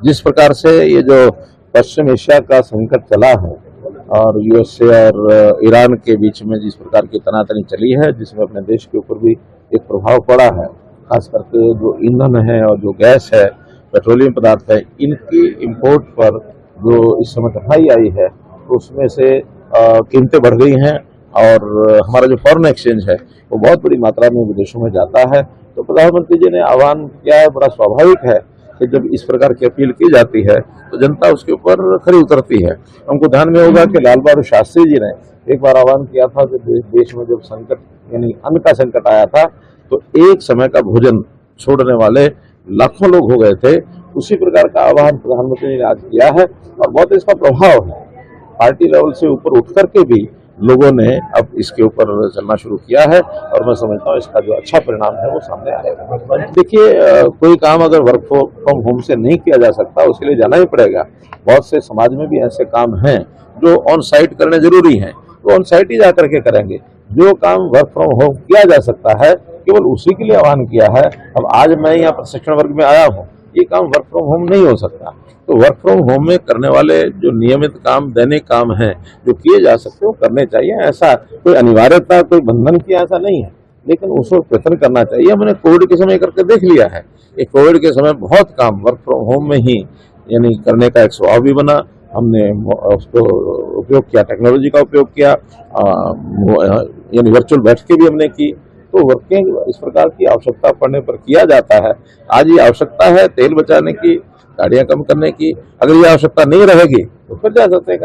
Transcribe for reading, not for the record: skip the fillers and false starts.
जिस प्रकार से ये जो पश्चिम एशिया का संकट चला है और यूएसए और ईरान के बीच में जिस प्रकार की तनातनी चली है, जिसमें अपने देश के ऊपर भी एक प्रभाव पड़ा है, खास करके जो ईंधन है और जो गैस है, पेट्रोलियम पदार्थ है, इनकी इंपोर्ट पर जो इस समय कठिनाई आई है, तो उसमें से कीमतें बढ़ गई हैं और हमारा जो फॉरेन एक्सचेंज है वो बहुत बड़ी मात्रा में विदेशों में जाता है। तो प्रधानमंत्री जी ने आह्वान किया है, बड़ा स्वाभाविक है कि जब इस प्रकार की अपील की जाती है तो जनता उसके ऊपर खरी उतरती है। हमको ध्यान में होगा कि लाल बहादुर शास्त्री जी ने एक बार आह्वान किया था कि देश में जब संकट यानी अन्न का संकट आया था तो एक समय का भोजन छोड़ने वाले लाखों लोग हो गए थे। उसी प्रकार का आह्वान प्रधानमंत्री जी ने आज किया है और बहुत इसका प्रभाव है। पार्टी लेवल से ऊपर उठ करके भी लोगों ने अब इसके ऊपर चलना शुरू किया है और मैं समझता हूँ इसका जो अच्छा परिणाम है वो सामने आएगा। देखिए, कोई काम अगर वर्क फ्रॉम होम से नहीं किया जा सकता, उसके लिए जाना ही पड़ेगा। बहुत से समाज में भी ऐसे काम हैं जो ऑन साइट करने जरूरी हैं, तो ऑन साइट ही जा करके करेंगे। जो काम वर्क फ्रॉम होम किया जा सकता है केवल उसी के लिए आह्वान किया है। अब आज मैं यहाँ प्रशिक्षण वर्ग में आया हूँ, ये काम वर्क फ्रॉम होम नहीं हो सकता। तो वर्क फ्रॉम होम में करने वाले जो नियमित काम, दैनिक काम हैं जो किए जा सकते वो करने चाहिए। ऐसा कोई अनिवार्यता, कोई बंधन की ऐसा नहीं है, लेकिन उसको प्रयत्न करना चाहिए। हमने कोविड के समय करके देख लिया है कि कोविड के समय बहुत काम वर्क फ्रॉम होम में ही यानी करने का एक स्वभाव भी बना। हमने उसको उपयोग किया, टेक्नोलॉजी का उपयोग किया, यानी वर्चुअल बैठकें भी हमने की। तो वर्किंग इस प्रकार की आवश्यकता पड़ने पर किया जाता है। आज ये आवश्यकता है तेल बचाने की, गाड़ियां कम करने की। अगर ये आवश्यकता नहीं रहेगी तो फिर जा सकते हैं।